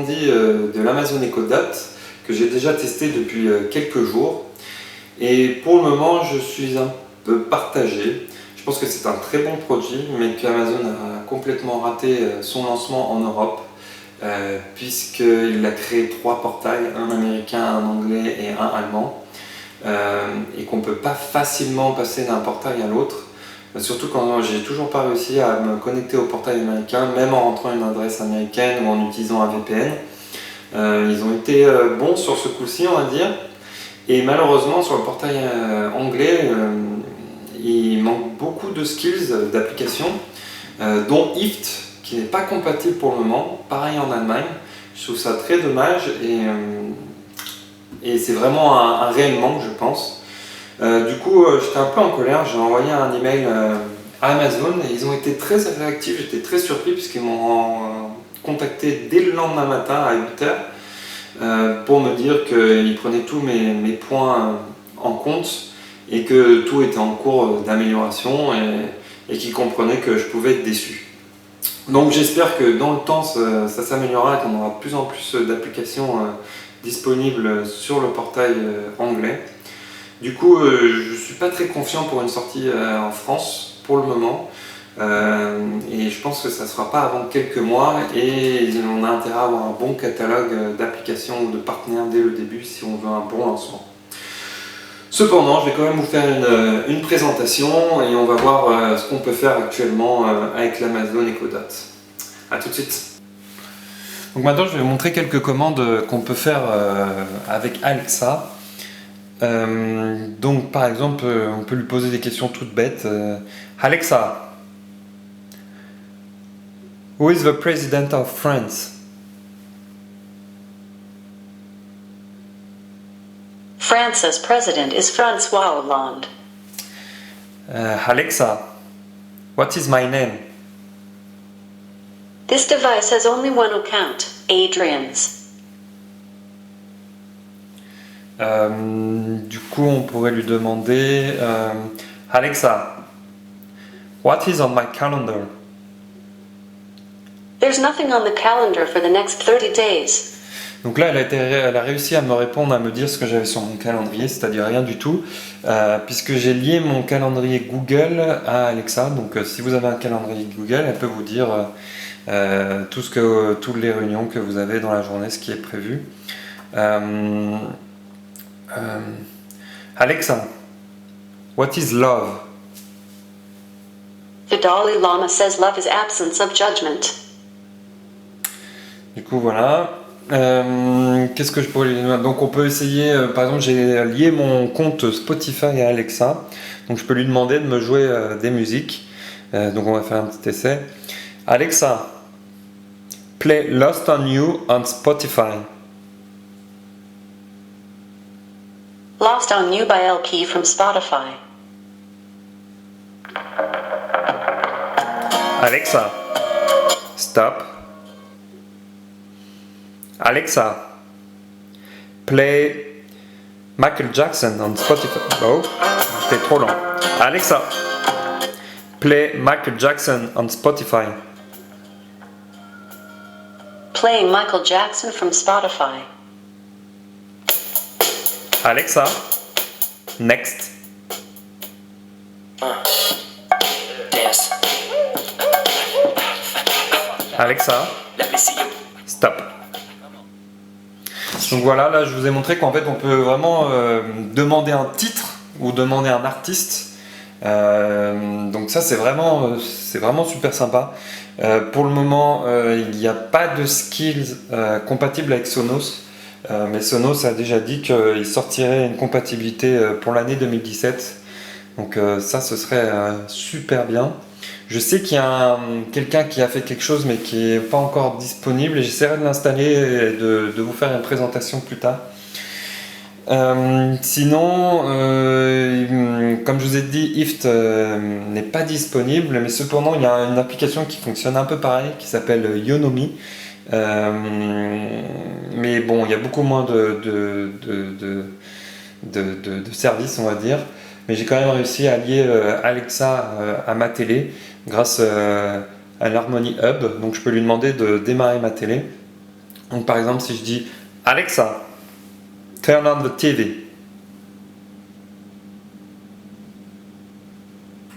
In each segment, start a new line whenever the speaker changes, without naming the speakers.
dit de l'Amazon Echo Dot que j'ai déjà testé depuis quelques jours. Et pour le moment, je suis un peu partagé. Je pense que c'est un très bon produit, mais qu'Amazon a complètement raté son lancement en Europe, puisqu'il a créé 3 portails, un américain, un anglais et un allemand, et qu'on ne peut pas facilement passer d'un portail à l'autre. Surtout quand j'ai toujours pas réussi à me connecter au portail américain, même en rentrant une adresse américaine ou en utilisant un VPN. Ils ont été bons sur ce coup-ci, on va dire. Et malheureusement, sur le portail anglais, il manque beaucoup de skills d'application, dont IFT, qui n'est pas compatible pour le moment. Pareil en Allemagne. Je trouve ça très dommage et c'est vraiment un réel manque, je pense. Du coup, j'étais un peu en colère. J'ai envoyé un email à Amazon et ils ont été très réactifs. J'étais très surpris puisqu'ils m'ont contacté dès le lendemain matin à 8h pour me dire qu'ils prenaient tous mes points en compte et que tout était en cours d'amélioration et qu'ils comprenaient que je pouvais être déçu. Donc j'espère que dans le temps ça s'améliorera et qu'on aura de plus en plus d'applications disponibles sur le portail anglais. Du coup, je ne suis pas très confiant pour une sortie en France pour le moment. Et je pense que ça ne sera pas avant quelques mois et on a intérêt à avoir un bon catalogue d'applications ou de partenaires dès le début si on veut un bon lancement. Cependant, je vais quand même vous faire une présentation et on va voir ce qu'on peut faire actuellement avec l'Amazon Echo Dot. A tout de suite. Donc maintenant, je vais vous montrer quelques commandes qu'on peut faire avec Alexa. Donc par exemple, on peut lui poser des questions toutes bêtes. Alexa, who is the president of France?
France's president is François Hollande.
Alexa, what is my name?
This device has only one account, Adrian's.
Du coup, on pourrait lui demander Alexa, what is on my calendar?
There's nothing on the calendar for the next 30 days.
Donc là, elle a réussi à me répondre, à me dire ce que j'avais sur mon calendrier, c'est-à-dire rien du tout, puisque j'ai lié mon calendrier Google à Alexa. Donc si vous avez un calendrier Google, elle peut vous dire toutes les réunions que vous avez dans la journée, ce qui est prévu. Alexa, what is love?
The Dalai Lama says love is absence of judgment.
Du coup, voilà. Qu'est-ce que je pourrais lui demander? Donc, on peut essayer, par exemple, j'ai lié mon compte Spotify à Alexa. Donc, je peux lui demander de me jouer des musiques. Donc, on va faire un petit essai. Alexa, play Lost on You on Spotify.
Lost on You by LP from Spotify.
Alexa, stop. Alexa, play Michael Jackson on Spotify. Oh, c'était trop long. Alexa, play Michael Jackson on Spotify.
Play Michael Jackson from Spotify.
Alexa, next.
Yes.
Alexa, stop. Donc voilà, là je vous ai montré qu'en fait on peut vraiment demander un titre ou demander un artiste. Donc ça c'est vraiment super sympa. Pour le moment il n'y a pas de skills compatibles avec Sonos. Mais Sonos a déjà dit qu'il sortirait une compatibilité pour l'année 2017. Donc ça ce serait super bien. Je sais qu'il y a quelqu'un qui a fait quelque chose mais qui n'est pas encore disponible et j'essaierai de l'installer et de vous faire une présentation plus tard. Sinon, comme je vous ai dit, IFT n'est pas disponible, mais cependant il y a une application qui fonctionne un peu pareil qui s'appelle Yonomi. Mais bon, il y a beaucoup moins de services, on va dire. Mais j'ai quand même réussi à lier Alexa à ma télé grâce à l'Harmony Hub. Donc je peux lui demander de démarrer ma télé. Donc par exemple, si je dis Alexa, turn on the TV.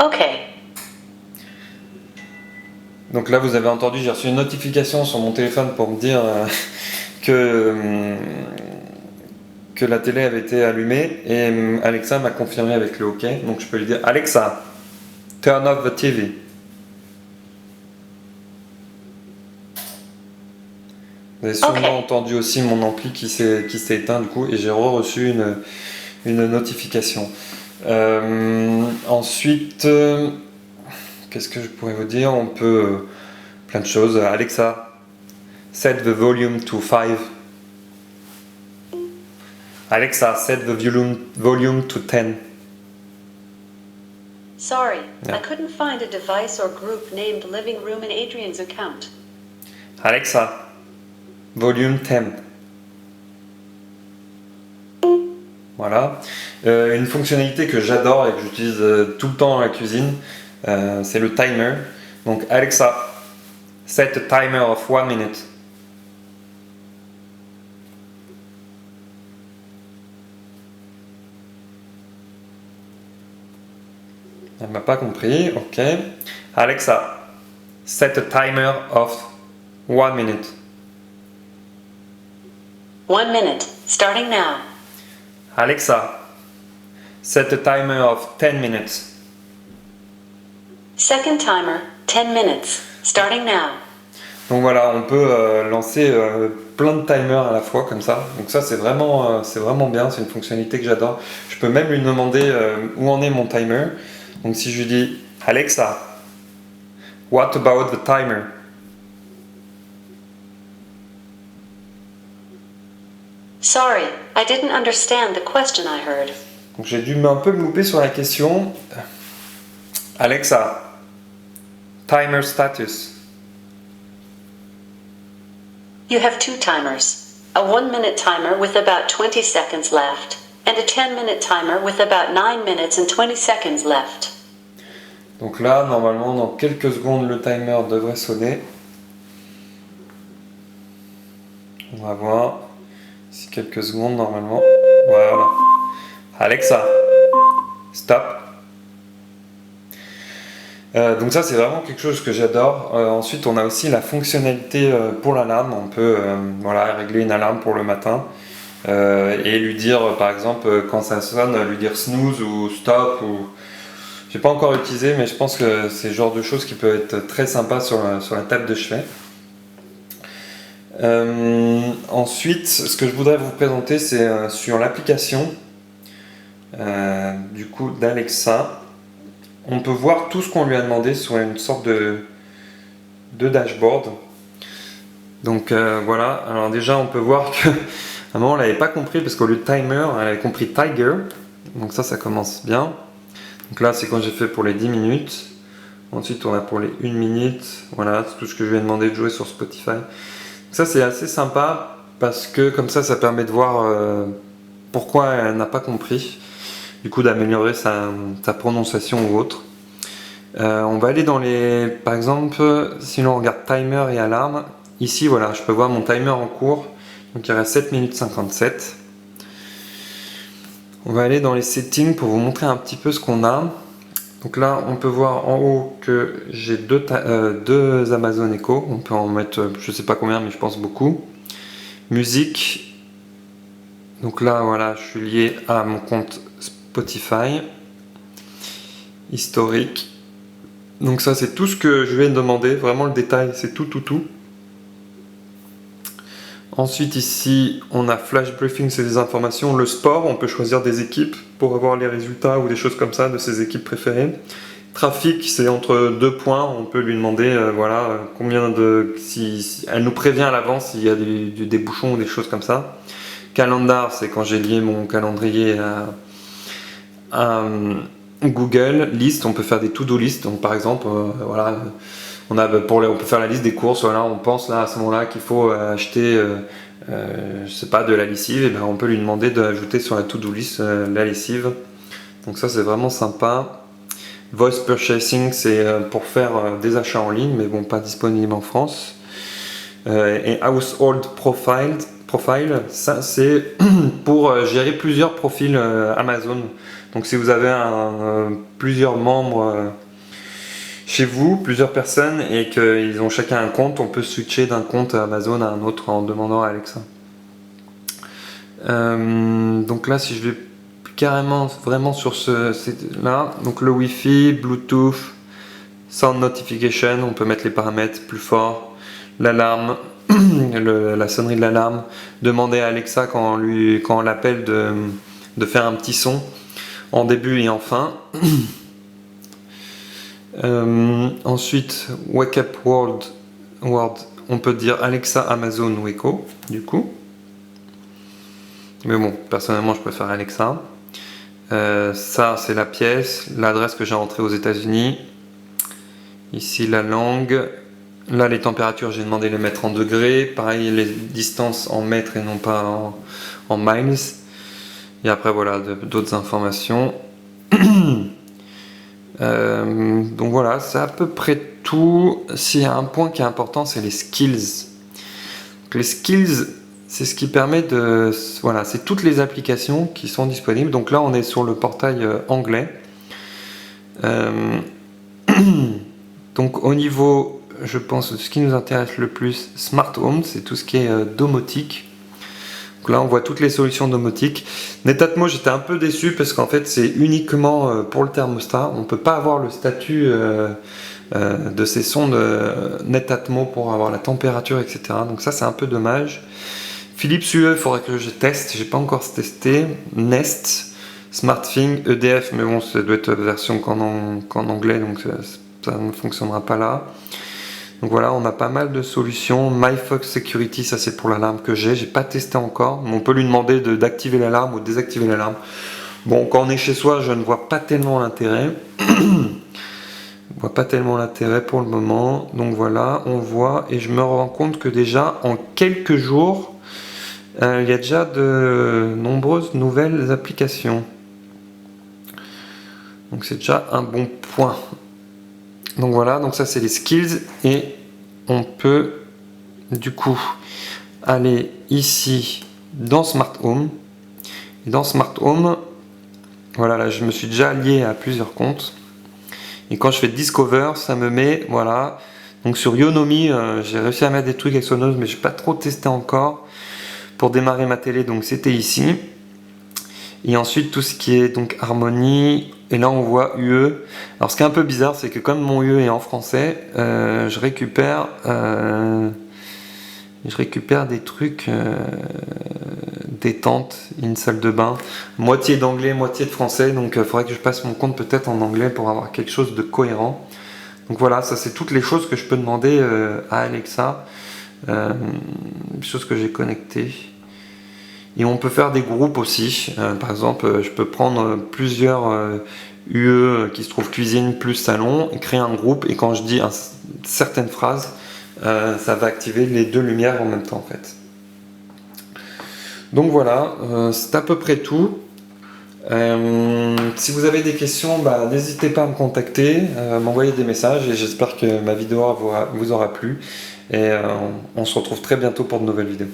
Okay.
Donc là, vous avez entendu, j'ai reçu une notification sur mon téléphone pour me dire que la télé avait été allumée et Alexa m'a confirmé avec le OK. Donc je peux lui dire Alexa, turn off the TV. Vous avez sûrement entendu aussi mon ampli qui s'est éteint du coup et j'ai reçu une notification. Ensuite, qu'est-ce que je pourrais vous dire? On peut plein de choses. Alexa, set the volume to 5. Alexa, set the volume to 10.
Sorry,
Yeah.
I couldn't find a device or group named Living Room in Adrian's account.
Alexa, volume 10. Voilà. Une fonctionnalité que j'adore et que j'utilise tout le temps dans la cuisine, c'est le timer. Donc Alexa, set a timer of 1 minute. Elle m'a pas compris, ok. Alexa, set a timer of 1 minute.
1 minute, starting now.
Alexa, set a timer of 10 minutes.
Second timer, 10 minutes, starting now.
Donc voilà, on peut lancer plein de timers à la fois comme ça. Donc ça c'est vraiment bien, c'est une fonctionnalité que j'adore. Je peux même lui demander où en est mon timer. Donc si je lui dis Alexa, what about the timer?
Sorry, I didn't understand the question I heard.
Donc j'ai dû un peu me louper sur la question. Alexa, timer status.
You have two timers. A 1 minute timer with about 20 seconds left, and a 10 minute timer with about 9 minutes and 20 seconds left.
Donc là, normalement, dans quelques secondes, le timer devrait sonner. On va voir. D'ici quelques secondes, normalement. Voilà. Alexa, stop. Donc ça, c'est vraiment quelque chose que j'adore. Ensuite, on a aussi la fonctionnalité pour l'alarme. On peut voilà, régler une alarme pour le matin et lui dire, par exemple, quand ça sonne, lui dire snooze ou stop. Ou... J'ai pas encore utilisé, mais je pense que c'est le genre de choses qui peut être très sympa sur la table de chevet. Ensuite, ce que je voudrais vous présenter, c'est sur l'application du coup d'Alexa. On peut voir tout ce qu'on lui a demandé sur une sorte de dashboard. Donc voilà, alors déjà on peut voir que à un moment elle n'avait pas compris parce qu'au lieu de timer, elle avait compris tiger. Donc ça commence bien. Donc là c'est quand j'ai fait pour les 10 minutes. Ensuite on a pour les 1 minute. Voilà, c'est tout ce que je lui ai demandé de jouer sur Spotify. Donc ça c'est assez sympa parce que comme ça permet de voir pourquoi elle n'a pas compris. Du coup d'améliorer sa prononciation ou autre. On va aller dans les... Par exemple, si l'on regarde timer et alarme, ici voilà, je peux voir mon timer en cours. Donc il reste 7 minutes 57. On va aller dans les settings pour vous montrer un petit peu ce qu'on a. Donc là, on peut voir en haut que j'ai deux Amazon Echo. On peut en mettre, je sais pas combien, mais je pense beaucoup. Musique. Donc là, voilà, je suis lié à mon compte Spotify. Historique. Donc ça, c'est tout ce que je vais demander. Vraiment le détail, c'est tout. Ensuite ici on a flash briefing, c'est des informations. Le sport, on peut choisir des équipes pour avoir les résultats ou des choses comme ça de ses équipes préférées. Trafic, c'est entre 2 points, on peut lui demander voilà, combien de... Si elle nous prévient à l'avance s'il y a des bouchons ou des choses comme ça. Calendar, c'est quand j'ai lié mon calendrier à Google. Liste, on peut faire des to-do list. Donc par exemple, voilà... On peut faire la liste des courses, voilà, on pense là à ce moment-là qu'il faut acheter je sais pas, de la lessive, et ben on peut lui demander d'ajouter sur la to-do list la lessive. Donc ça c'est vraiment sympa. Voice purchasing, c'est pour faire des achats en ligne, mais bon, pas disponible en France. Et Household Profile, ça c'est pour gérer plusieurs profils Amazon. Donc si vous avez plusieurs membres chez vous, plusieurs personnes, et qu'ils ont chacun un compte, on peut switcher d'un compte Amazon à un autre en demandant à Alexa. Donc là, si je vais carrément vraiment sur là, donc le Wi-Fi, Bluetooth, Sound Notification, on peut mettre les paramètres plus forts, l'alarme, la sonnerie de l'alarme, demander à Alexa quand on l'appelle de faire un petit son en début et en fin. Ensuite, Wake Up World, on peut dire Alexa Amazon ou Echo, du coup. Mais bon, personnellement, je préfère Alexa. Ça, c'est la pièce, l'adresse que j'ai entrée aux États-Unis. Ici, la langue. Là, les températures, j'ai demandé de les mettre en degrés. Pareil, les distances en mètres et non pas en miles. Et après, voilà, d'autres informations. Donc voilà, c'est à peu près tout. S'il y a un point qui est important, c'est les skills. Donc les skills, c'est ce qui permet de... Voilà, c'est toutes les applications qui sont disponibles. Donc là, on est sur le portail anglais. Donc au niveau, je pense, ce qui nous intéresse le plus, Smart Home, c'est tout ce qui est domotique. Donc là, on voit toutes les solutions domotiques. Netatmo, j'étais un peu déçu parce qu'en fait, c'est uniquement pour le thermostat. On ne peut pas avoir le statut de ces sondes Netatmo pour avoir la température, etc. Donc ça, c'est un peu dommage. Philips UE, il faudrait que je teste. J'ai pas encore testé. Nest, SmartThing, EDF, mais bon, ça doit être version qu'en anglais, donc ça ne fonctionnera pas là. Donc voilà, on a pas mal de solutions. MyFox Security, ça c'est pour l'alarme que j'ai pas testé encore. On peut lui demander d'activer l'alarme ou de désactiver l'alarme. Bon, quand on est chez soi, je ne vois pas tellement l'intérêt. Je vois pas tellement l'intérêt pour le moment. Donc voilà, on voit et je me rends compte que déjà en quelques jours, il y a déjà de nombreuses nouvelles applications. Donc c'est déjà un bon point. Donc voilà, donc ça c'est les skills et on peut du coup aller ici dans Smart Home. Et dans Smart Home, voilà, là je me suis déjà lié à plusieurs comptes. Et quand je fais Discover, ça me met, voilà. Donc sur Yonomi, j'ai réussi à mettre des trucs avec Sonos, mais je n'ai pas trop testé encore pour démarrer ma télé. Donc c'était ici. Et ensuite tout ce qui est donc Harmony. Et là on voit UE. Alors ce qui est un peu bizarre, c'est que comme mon UE est en français, je récupère des trucs détente, une salle de bain, moitié d'anglais, moitié de français. Donc il faudrait que je passe mon compte peut-être en anglais pour avoir quelque chose de cohérent. Donc voilà, ça c'est toutes les choses que je peux demander à Alexa, les choses que j'ai connectées. Et on peut faire des groupes aussi. Par exemple, je peux prendre plusieurs UE qui se trouvent cuisine plus salon et créer un groupe. Et quand je dis certaines phrases, ça va activer les deux lumières en même temps en fait. Donc voilà, c'est à peu près tout. Si vous avez des questions, n'hésitez pas à me contacter, m'envoyer des messages et j'espère que ma vidéo vous aura plu. Et on se retrouve très bientôt pour de nouvelles vidéos.